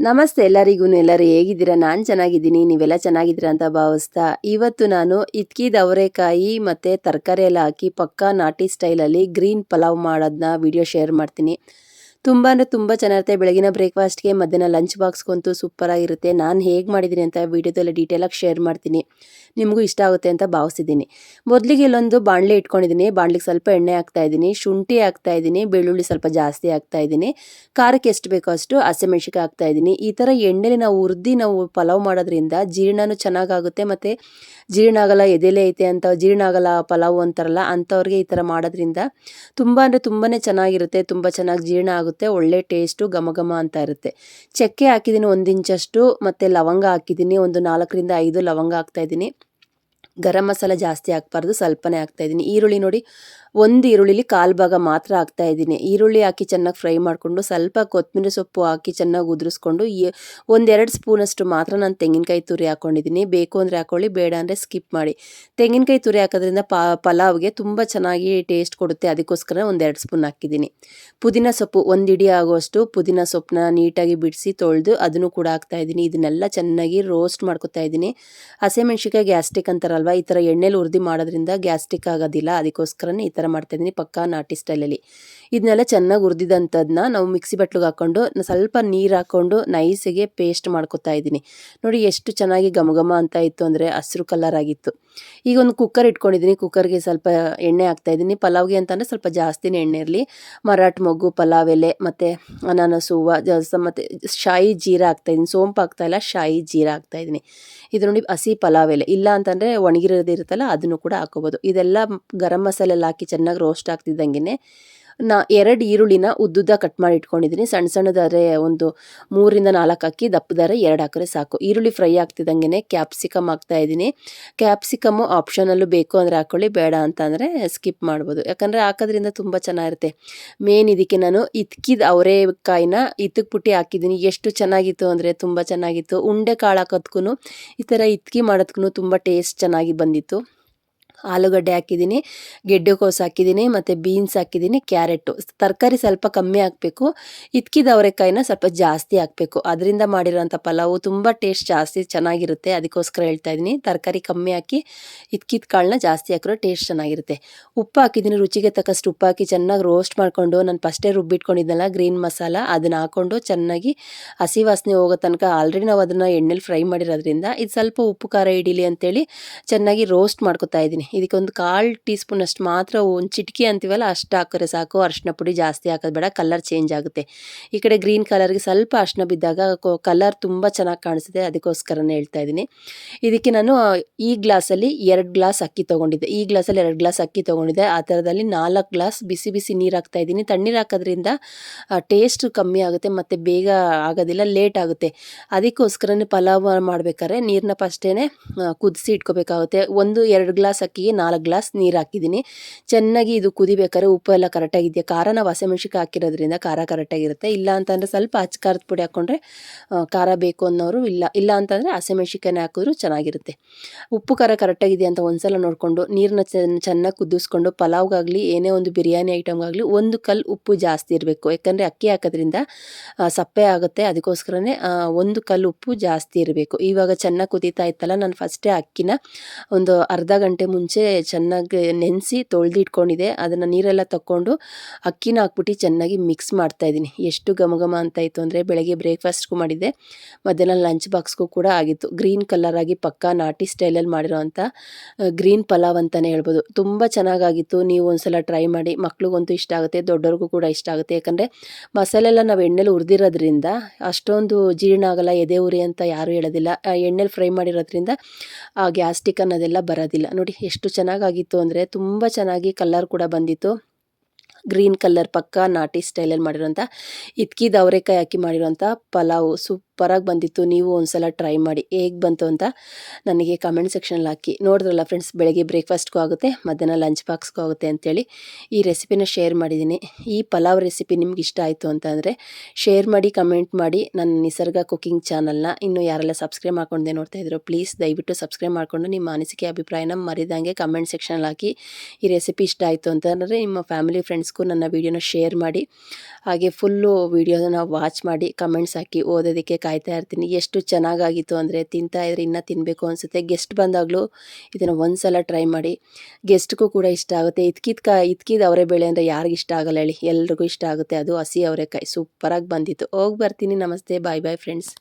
ನಮಸ್ತೆ ಎಲ್ಲರಿಗೂ. ಎಲ್ಲರೂ ಹೇಗಿದ್ದೀರಾ? ನಾನು ಚೆನ್ನಾಗಿದ್ದೀನಿ, ನೀವೆಲ್ಲ ಚೆನ್ನಾಗಿದ್ದೀರಾ ಅಂತ ಭಾವಿಸ್ತಾ ಇವತ್ತು ನಾನು ಇದ್ಕಿದ ಅವರೆಕಾಯಿ ಮತ್ತು ತರಕಾರಿ ಎಲ್ಲ ಹಾಕಿ ಪಕ್ಕಾ ನಾಟಿ ಸ್ಟೈಲಲ್ಲಿ ಗ್ರೀನ್ ಪಲಾವ್ ಮಾಡೋದನ್ನ ವಿಡಿಯೋ ಶೇರ್ ಮಾಡ್ತೀನಿ. ತುಂಬ ಅಂದರೆ ತುಂಬ ಚೆನ್ನಾಗಿರುತ್ತೆ. ಬೆಳಗಿನ ಬ್ರೇಕ್ಫಾಸ್ಟ್ಗೆ ಮಧ್ಯಾಹ್ನ ಲಂಚ್ ಬಾಕ್ಸ್ಗಂತೂ ಸೂಪರಾಗಿರುತ್ತೆ. ನಾನು ಹೇಗೆ ಮಾಡಿದ್ದೀನಿ ಅಂತ ವಿಡಿಯೋದಲ್ಲಿ ಡೀಟೇಲಾಗಿ ಶೇರ್ ಮಾಡ್ತೀನಿ, ನಿಮಗೂ ಇಷ್ಟ ಆಗುತ್ತೆ ಅಂತ ಭಾವಿಸಿದ್ದೀನಿ. ಮೊದಲಿಗೆ ಇಲ್ಲೊಂದು ಬಾಣಲೆ ಇಟ್ಕೊಂಡಿದ್ದೀನಿ. ಬಾಣಲಿಗೆ ಸ್ವಲ್ಪ ಎಣ್ಣೆ ಹಾಕ್ತಾಯಿದ್ದೀನಿ, ಶುಂಠಿ ಹಾಕ್ತಾಯಿದ್ದೀನಿ, ಬೆಳ್ಳುಳ್ಳಿ ಸ್ವಲ್ಪ ಜಾಸ್ತಿ ಹಾಕ್ತಾಯಿದ್ದೀನಿ, ಖಾರಕ್ಕೆ ಎಷ್ಟು ಬೇಕೋ ಅಷ್ಟು ಹಸಿಮೆಣ್ಸಿಕಾಯಿ ಹಾಕ್ತಾಯಿದ್ದೀನಿ. ಈ ಥರ ಎಣ್ಣೆಲಿ ನಾವು ನಾವು ಪಲಾವ್ ಮಾಡೋದ್ರಿಂದ ಜೀರ್ಣನೂ ಚೆನ್ನಾಗಾಗುತ್ತೆ ಮತ್ತು ಜೀರ್ಣ ಆಗಲ್ಲ, ಎದೆಲೆ ಐತೆ ಅಂತ ಜೀರ್ಣ ಆಗಲ್ಲ ಪಲಾವ್ ಅಂತಾರಲ್ಲ ಅಂಥವ್ರಿಗೆ ಈ ಥರ ಮಾಡೋದ್ರಿಂದ ತುಂಬ ಅಂದರೆ ತುಂಬಾ ಚೆನ್ನಾಗಿರುತ್ತೆ. ತುಂಬ ಚೆನ್ನಾಗಿ ಜೀರ್ಣ ಆಗುತ್ತೆ, ಒಳ್ಳೆ ಟೇಸ್ಟು ಘಮ ಘಮ ಅಂತ ಇರುತ್ತೆ. ಚಕ್ಕೆ ಹಾಕಿದ್ದೀನಿ 1 ಇಂಚಷ್ಟು, ಮತ್ತು ಲವಂಗ ಹಾಕಿದ್ದೀನಿ, ಒಂದು 4 ರಿಂದ 5 ಲವಂಗ ಹಾಕ್ತಾಯಿದ್ದೀನಿ. ಗರಂ ಮಸಾಲ ಜಾಸ್ತಿ ಹಾಕ್ಬಾರ್ದು, ಸ್ವಲ್ಪನೇ ಹಾಕ್ತಾಯಿದ್ದೀನಿ. ಈರುಳ್ಳಿ ನೋಡಿ, ಒಂದು ಈರುಳ್ಳಿಲಿ 1/4 ಭಾಗ ಮಾತ್ರ ಹಾಕ್ತಾಯಿದ್ದೀನಿ. ಈರುಳ್ಳಿ ಹಾಕಿ ಚೆನ್ನಾಗಿ ಫ್ರೈ ಮಾಡಿಕೊಂಡು ಸ್ವಲ್ಪ ಕೊತ್ತಂಬರಿ ಸೊಪ್ಪು ಹಾಕಿ ಚೆನ್ನಾಗಿ ಉದುರಿಸ್ಕೊಂಡು 1-2 ಸ್ಪೂನಷ್ಟು ಮಾತ್ರ ನಾನು ತೆಂಗಿನಕಾಯಿ ತುರಿ ಹಾಕ್ಕೊಂಡಿದ್ದೀನಿ. ಬೇಕು ಅಂದರೆ ಹಾಕ್ಕೊಳ್ಳಿ, ಬೇಡ ಅಂದರೆ ಸ್ಕಿಪ್ ಮಾಡಿ. ತೆಂಗಿನಕಾಯಿ ತುರಿ ಹಾಕೋದ್ರಿಂದ ಪಲಾವ್ಗೆ ತುಂಬ ಚೆನ್ನಾಗಿ ಟೇಸ್ಟ್ ಕೊಡುತ್ತೆ, ಅದಕ್ಕೋಸ್ಕರ 1-2 ಸ್ಪೂನ್ ಹಾಕಿದ್ದೀನಿ. ಪುದೀನ ಸೊಪ್ಪು 1 ಹಿಡಿ ಆಗುವಷ್ಟು ಪುದೀನ ಸೊಪ್ಪನ್ನ ನೀಟಾಗಿ ಬಿಡಿಸಿ ತೊಳೆದು ಅದನ್ನು ಕೂಡ ಹಾಕ್ತಾಯಿದ್ದೀನಿ. ಇದನ್ನೆಲ್ಲ ಚೆನ್ನಾಗಿ ರೋಸ್ಟ್ ಮಾಡ್ಕೊತಾ ಇದ್ದೀನಿ. ಹಸಿಮೆಣ್ಸಿಕಾಯಿ ಗ್ಯಾಸ್ಟ್ರಿಕ್ ಅಂತಾರಲ್ವ, ಈ ಥರ ಎಣ್ಣೆಲಿ ಹುರಿದು ಮಾಡೋದ್ರಿಂದ ಗ್ಯಾಸ್ಟ್ರಿಕ್ ಆಗೋದಿಲ್ಲ, ಅದಕ್ಕೋಸ್ಕರನೇ ಈ ಥರ ಮಾಡ್ತಾಯಿದ್ದೀನಿ ಪಕ್ಕಾ ನಾಟಿ ಸ್ಟೈಲಲ್ಲಿ. ಇದನ್ನೆಲ್ಲ ಚೆನ್ನಾಗಿ ಹುರಿದಿದ್ದಂಥದ್ದನ್ನ ನಾವು ಮಿಕ್ಸಿ ಬಟ್ಲಿಗೆ ಹಾಕ್ಕೊಂಡು ಸ್ವಲ್ಪ ನೀರು ಹಾಕ್ಕೊಂಡು ನೈಸಿಗೆ ಪೇಸ್ಟ್ ಮಾಡ್ಕೊತಾ ಇದ್ದೀನಿ. ನೋಡಿ ಎಷ್ಟು ಚೆನ್ನಾಗಿ ಘಮ ಘಮ ಅಂತ ಇತ್ತು ಅಂದರೆ ಹಸಿರು ಕಲರ್ ಆಗಿತ್ತು. ಈಗ ಒಂದು ಕುಕ್ಕರ್ ಇಟ್ಕೊಂಡಿದ್ದೀನಿ, ಕುಕ್ಕರ್ಗೆ ಸ್ವಲ್ಪ ಎಣ್ಣೆ ಹಾಕ್ತಾಯಿದ್ದೀನಿ. ಪಲಾವ್ಗೆ ಅಂತಂದರೆ ಸ್ವಲ್ಪ ಜಾಸ್ತಿನೇ ಎಣ್ಣೆ ಇರಲಿ. ಮರಾಠ ಮೊಗ್ಗು, ಪಲಾವ್ ಎಲೆ ಮತ್ತು ಅನಾನಸು ಹೂವು ಮತ್ತು ಶಾಯಿ ಜೀರಾ ಹಾಕ್ತಾಯಿದ್ದೀನಿ. ಸೋಂಪು ಹಾಕ್ತಾಯಿಲ್ಲ, ಶಾಯಿ ಜೀರಾ ಹಾಕ್ತಾಯಿದ್ದೀನಿ. ಇದು ನೋಡಿ ಹಸಿ ಪಲಾವ್ ಎಲೆ, ಇಲ್ಲ ಅಂತಂದರೆ ಒಣಗಿರೋದು ಇರುತ್ತಲ್ಲ ಅದನ್ನು ಕೂಡ ಹಾಕೋಬೋದು. ಇದೆಲ್ಲ ಗರಂ ಮಸಾಲೆ ಎಲ್ಲ ಹಾಕಿ ಚೆನ್ನಾಗಿ ರೋಸ್ಟ್ ಆಗ್ತಿದ್ದಂಗೆ 2 ಈರುಳ್ಳಿನ ಉದ್ದುದ್ದ ಕಟ್ ಮಾಡಿ ಇಟ್ಕೊಂಡಿದ್ದೀನಿ. ಸಣ್ಣ ಸಣ್ಣದಾದರೆ ಒಂದು 3-4 ಹಾಕಿ, ದಪ್ಪದಾರೆ 2 ಹಾಕಿದ್ರೆ ಸಾಕು. ಈರುಳ್ಳಿ ಫ್ರೈ ಆಗ್ತಿದ್ದಂಗೆ ಕ್ಯಾಪ್ಸಿಕಮ್ ಹಾಕ್ತಾಯಿದ್ದೀನಿ. ಕ್ಯಾಪ್ಸಿಕಮ್ಮು ಆಪ್ಷನಲ್ಲೂ ಬೇಕು ಅಂದರೆ ಹಾಕ್ಕೊಳ್ಳಿ, ಬೇಡ ಅಂತ ಅಂದರೆ ಸ್ಕಿಪ್ ಮಾಡ್ಬೋದು, ಯಾಕಂದರೆ ಹಾಕೋದ್ರಿಂದ ತುಂಬ ಚೆನ್ನಾಗಿರುತ್ತೆ. ಮೇನ್ ಇದಕ್ಕೆ ನಾನು ಇದ್ಕಿದ ಅವರೆಕಾಯಿನ ಇತ್ತಕ್ಬಿಟ್ಟು ಹಾಕಿದ್ದೀನಿ. ಎಷ್ಟು ಚೆನ್ನಾಗಿತ್ತು ಅಂದರೆ ತುಂಬ ಚೆನ್ನಾಗಿತ್ತು. ಉಂಡೆ ಕಾಳು ಹಾಕೋದಕ್ಕೂ ಈ ಥರ ಇದ್ಕಿ ಮಾಡೋದಕ್ಕೂ ತುಂಬ ಟೇಸ್ಟ್ ಚೆನ್ನಾಗಿ ಬಂದಿತ್ತು. ಆಲೂಗಡ್ಡೆ ಹಾಕಿದ್ದೀನಿ, ಗೆಡ್ಡೆಕೋಸು ಹಾಕಿದ್ದೀನಿ, ಮತ್ತು ಬೀನ್ಸ್ ಹಾಕಿದ್ದೀನಿ, ಕ್ಯಾರೆಟು. ತರಕಾರಿ ಸ್ವಲ್ಪ ಕಮ್ಮಿ ಹಾಕಬೇಕು, ಇದ್ಕಿದ ಅವರೆಕಾಯಿನ ಸ್ವಲ್ಪ ಜಾಸ್ತಿ ಹಾಕಬೇಕು. ಅದರಿಂದ ಮಾಡಿರೋಂಥ ಪಲಾವು ತುಂಬ ಟೇಸ್ಟ್ ಜಾಸ್ತಿ ಚೆನ್ನಾಗಿರುತ್ತೆ, ಅದಕ್ಕೋಸ್ಕರ ಹೇಳ್ತಾ ಇದ್ದೀನಿ. ತರಕಾರಿ ಕಮ್ಮಿ ಹಾಕಿ ಇದ್ಕಿದ ಕಾಳನ್ನ ಜಾಸ್ತಿ ಹಾಕಿರೋ ಟೇಸ್ಟ್ ಚೆನ್ನಾಗಿರುತ್ತೆ. ಉಪ್ಪು ಹಾಕಿದ್ದೀನಿ, ರುಚಿಗೆ ತಕ್ಕಷ್ಟು ಉಪ್ಪು ಹಾಕಿ ಚೆನ್ನಾಗಿ ರೋಸ್ಟ್ ಮಾಡಿಕೊಂಡು ನಾನು ಫಸ್ಟೇ ರುಬ್ಬಿಟ್ಕೊಂಡಿದ್ದೆನಲ್ಲ ಗ್ರೀನ್ ಮಸಾಲ, ಅದನ್ನು ಹಾಕ್ಕೊಂಡು ಚೆನ್ನಾಗಿ ಹಸಿ ವಾಸನೆ ಹೋಗೋ ತನಕ, ಆಲ್ರೆಡಿ ನಾವು ಅದನ್ನು ಎಣ್ಣೆಲಿ ಫ್ರೈ ಮಾಡಿರೋದ್ರಿಂದ ಇದು ಸ್ವಲ್ಪ ಉಪ್ಪು ಖಾರ ಹಿಡೀಲಿ ಅಂತೇಳಿ ಚೆನ್ನಾಗಿ ರೋಸ್ಟ್ ಮಾಡ್ಕೊತಾ ಇದ್ದೀನಿ. ಇದಕ್ಕೆ ಒಂದು 1/4 ಟೀ ಸ್ಪೂನ್ ಅಷ್ಟು ಮಾತ್ರ, ಒಂದು ಚಿಟಿಕೆ ಅಂತೀವಲ್ಲ ಅಷ್ಟು ಹಾಕಿದ್ರೆ ಸಾಕು. ಅರಿಶಿನ ಪುಡಿ ಜಾಸ್ತಿ ಹಾಕೋದು ಬೇಡ, ಕಲರ್ ಚೇಂಜ್ ಆಗುತ್ತೆ. ಈ ಕಡೆ ಗ್ರೀನ್ ಕಲರ್ಗೆ ಸ್ವಲ್ಪ ಅರಿಶಿನ ಬಿದ್ದಾಗ ಕಲರ್ ತುಂಬ ಚೆನ್ನಾಗಿ ಕಾಣಿಸುತ್ತೆ, ಅದಕ್ಕೋಸ್ಕರನೇ ಹೇಳ್ತಾ ಇದ್ದೀನಿ. ಇದಕ್ಕೆ ನಾನು ಈ ಗ್ಲಾಸಲ್ಲಿ 2 ಗ್ಲಾಸ್ ಅಕ್ಕಿ ತೊಗೊಂಡಿದ್ದೆ. ಈ ಗ್ಲಾಸಲ್ಲಿ 2 ಗ್ಲಾಸ್ ಅಕ್ಕಿ ತೊಗೊಂಡಿದ್ದೆ. ಆ ಥರದಲ್ಲಿ 4 ಗ್ಲಾಸ್ ಬಿಸಿ ಬಿಸಿ ನೀರು ಹಾಕ್ತಾಯಿದ್ದೀನಿ. ತಣ್ಣೀರು ಹಾಕೋದ್ರಿಂದ ಟೇಸ್ಟ್ ಕಮ್ಮಿ ಆಗುತ್ತೆ ಮತ್ತು ಬೇಗ ಆಗೋದಿಲ್ಲ, ಲೇಟ್ ಆಗುತ್ತೆ. ಅದಕ್ಕೋಸ್ಕರನೇ ಪಲಾವ್ ಮಾಡಬೇಕಾದ್ರೆ ನೀರನ್ನ ಫಸ್ಟೇ ಕುದಿಸಿ ಇಟ್ಕೋಬೇಕಾಗುತ್ತೆ. 1-2 ಗ್ಲಾಸ್ ಅಕ್ಕಿಗೆ 4 ಗ್ಲಾಸ್ ನೀರು ಹಾಕಿದ್ದೀನಿ. ಚೆನ್ನಾಗಿ ಇದು ಕುದಿಬೇಕಾದ್ರೆ ಉಪ್ಪು ಎಲ್ಲ ಕರೆಕ್ಟಾಗಿದೆಯಾ, ಖಾರ ನಾವು ಹಸಿಮೆಣ್ಸಿಕಾಯಿ ಹಾಕಿರೋದ್ರಿಂದ ಖಾರ ಕರೆಕ್ಟಾಗಿರುತ್ತೆ. ಇಲ್ಲ ಅಂತಂದರೆ ಸ್ವಲ್ಪ ಅಚ್ಚ ಖಾರದ ಪುಡಿ ಹಾಕ್ಕೊಂಡ್ರೆ ಖಾರ ಬೇಕು ಅನ್ನೋರು ಇಲ್ಲ ಅಂತಂದರೆ ಹಸಿಮೆಣ್ಸಿಕಾಯಿನೇ ಹಾಕಿದ್ರು ಚೆನ್ನಾಗಿರುತ್ತೆ. ಉಪ್ಪು ಖಾರ ಕರೆಕ್ಟಾಗಿದೆಯಾ ಅಂತ ಒಂದ್ಸಲ ನೋಡಿಕೊಂಡು ನೀರನ್ನ ಚೆನ್ನಾಗಿ ಕುದಿಸ್ಕೊಂಡು, ಪಲಾವ್ಗಾಗಲಿ ಏನೇ ಒಂದು ಬಿರಿಯಾನಿ ಐಟಮ್ಗಾಗಲಿ 1 ಕಲ್ಲು ಉಪ್ಪು ಜಾಸ್ತಿ ಇರಬೇಕು, ಯಾಕಂದರೆ ಅಕ್ಕಿ ಹಾಕೋದ್ರಿಂದ ಸಪ್ಪೆ ಆಗುತ್ತೆ, ಅದಕ್ಕೋಸ್ಕರನೇ 1 ಕಲ್ಲು ಉಪ್ಪು ಜಾಸ್ತಿ ಇರಬೇಕು. ಇವಾಗ ಚೆನ್ನಾಗಿ ಕುದೀತಾ ಇತ್ತಲ್ಲ, ನಾನು ಫಸ್ಟೇ ಅಕ್ಕಿನ ಒಂದು ಅರ್ಧ ಗಂಟೆ ಮುಂಚೆ ಚೆನ್ನಾಗಿ ನೆನೆಸಿ ತೊಳೆದಿಟ್ಕೊಂಡಿದ್ದೆ. ಅದನ್ನು ನೀರೆಲ್ಲ ತಗೊಂಡು ಅಕ್ಕಿನ ಹಾಕ್ಬಿಟ್ಟು ಚೆನ್ನಾಗಿ ಮಿಕ್ಸ್ ಮಾಡ್ತಾಯಿದ್ದೀನಿ. ಎಷ್ಟು ಘಮ ಘಮ ಅಂತ ಇತ್ತು ಅಂದರೆ ಬೆಳಗ್ಗೆ ಬ್ರೇಕ್ಫಾಸ್ಟ್ಗೂ ಮಾಡಿದ್ದೆ, ಮಧ್ಯಾಹ್ನ ಲಂಚ್ ಬಾಕ್ಸ್ಗೂ ಕೂಡ ಆಗಿತ್ತು. ಗ್ರೀನ್ ಕಲರ್ ಆಗಿ ಪಕ್ಕಾ ನಾಟಿ ಸ್ಟೈಲಲ್ಲಿ ಮಾಡಿರೋವಂಥ ಗ್ರೀನ್ ಪಲಾವ್ ಅಂತಲೇ ಹೇಳ್ಬೋದು. ತುಂಬ ಚೆನ್ನಾಗಾಗಿತ್ತು. ನೀವು ಒಂದ್ಸಲ ಟ್ರೈ ಮಾಡಿ, ಮಕ್ಳಿಗಂತೂ ಇಷ್ಟ ಆಗುತ್ತೆ, ದೊಡ್ಡವ್ರಿಗೂ ಕೂಡ ಇಷ್ಟ ಆಗುತ್ತೆ. ಯಾಕಂದರೆ ಮಸಾಲೆ ಎಲ್ಲ ನಾವು ಎಣ್ಣೆಲಿ ಹುರಿದಿರೋದ್ರಿಂದ ಅಷ್ಟೊಂದು ಜೀರ್ಣ ಆಗಲ್ಲ, ಎದೆ ಉರಿ ಅಂತ ಯಾರೂ ಹೇಳೋದಿಲ್ಲ. ಎಣ್ಣೆಲಿ ಫ್ರೈ ಮಾಡಿರೋದ್ರಿಂದ ಗ್ಯಾಸ್ಟ್ರಿಕ್ ಅನ್ನೋದೆಲ್ಲ ಬರೋದಿಲ್ಲ. ನೋಡಿ ಎಷ್ಟು ಚೆನ್ನಾಗಾಗಿತ್ತು ಅಂದರೆ, ತುಂಬ ಚೆನ್ನಾಗಿ ಕಲರ್ ಕೂಡ ಬಂದಿತ್ತು. ಗ್ರೀನ್ ಕಲರ್ ಪಕ್ಕಾ ನಾಟಿ ಸ್ಟೈಲಲ್ಲಿ ಮಾಡಿರೋಂಥ ಇದ್ಕಿದ ಅವರೆಕಾಯಿ ಹಾಕಿ ಮಾಡಿರೋಂಥ ಪಲಾವು ಸೂಪರಾಗಿ ಬಂದಿತ್ತು. ನೀವು ಒಂದ್ಸಲ ಟ್ರೈ ಮಾಡಿ, ಹೇಗೆ ಬಂತು ಅಂತ ನನಗೆ ಕಮೆಂಟ್ ಸೆಕ್ಷನಲ್ಲಿ ಹಾಕಿ. ನೋಡಿದ್ರಲ್ಲ ಫ್ರೆಂಡ್ಸ್, ಬೆಳಗ್ಗೆ ಬ್ರೇಕ್ಫಾಸ್ಟ್ಗೂ ಆಗುತ್ತೆ, ಮಧ್ಯಾಹ್ನ ಲಂಚ್ ಬಾಕ್ಸ್ಗೂ ಆಗುತ್ತೆ ಅಂತೇಳಿ ಈ ರೆಸಿಪಿನ ಶೇರ್ ಮಾಡಿದ್ದೀನಿ. ಈ ಪಲಾವ್ ರೆಸಿಪಿ ನಿಮ್ಗೆ ಇಷ್ಟ ಆಯಿತು ಅಂತಂದರೆ ಶೇರ್ ಮಾಡಿ, ಕಮೆಂಟ್ ಮಾಡಿ. ನನ್ನ ನಿಸರ್ಗ ಕುಕಿಂಗ್ ಚಾನಲ್ನ ಇನ್ನೂ ಯಾರೆಲ್ಲ ಸಬ್ಸ್ಕ್ರೈಬ್ ಮಾಡ್ಕೊಂಡೆ ನೋಡ್ತಾ ಇದ್ರು, ಪ್ಲೀಸ್ ದಯವಿಟ್ಟು ಸಬ್ಸ್ಕ್ರೈಬ್ ಮಾಡಿಕೊಂಡು ನಿಮ್ಮ ಅನಿಸಿಕೆ ಅಭಿಪ್ರಾಯನ ಮರಿದಂಗೆ ಕಮೆಂಟ್ ಸೆಕ್ಷನಲ್ಲಿ ಹಾಕಿ. ಈ ರೆಸಿಪಿ ಇಷ್ಟ ಆಯಿತು ಅಂತಂದರೆ ನಿಮ್ಮ ಫ್ಯಾಮಿಲಿ ಫ್ರೆಂಡ್ಸ್ಗೂ ನನ್ನ ವೀಡಿಯೋನ ಶೇರ್ ಮಾಡಿ. ಹಾಗೆ ಫುಲ್ಲು ವೀಡಿಯೋನ ವಾಚ್ ಮಾಡಿ ಕಮೆಂಟ್ಸ್ ಹಾಕಿ, ಓದೋದಕ್ಕೆ ಕಾಯ್ತಾ ಇರ್ತೀನಿ. ಎಷ್ಟು ಚೆನ್ನಾಗಾಗಿತ್ತು ಅಂದರೆ ತಿಂತಾ ಇದ್ರೆ ಇನ್ನೂ ತಿನ್ನಬೇಕು ಅನಿಸುತ್ತೆ. ಗೆಸ್ಟ್ ಬಂದಾಗಲೂ ಇದನ್ನು ಒಂದ್ಸಲ ಟ್ರೈ ಮಾಡಿ. ಗೆಸ್ಟ್ಗೂ ಕೂಡ ಇಷ್ಟ ಆಗುತ್ತೆ. ಇದ್ಕಿದ ಅವರೆಬೇಳೆ ಅಂದರೆ ಯಾರಿಗೆ ಇಷ್ಟ ಆಗಲ್ಲ ಹೇಳಿ, ಎಲ್ರಿಗೂ ಇಷ್ಟ ಆಗುತ್ತೆ. ಅದು ಹಸಿ ಅವರೆಕಾಯಿ ಸೂಪರಾಗಿ ಬಂದಿತ್ತು. ಹೋಗಿ ಬರ್ತೀನಿ. ನಮಸ್ತೆ, ಬಾಯ್ ಬಾಯ್ ಫ್ರೆಂಡ್ಸ್.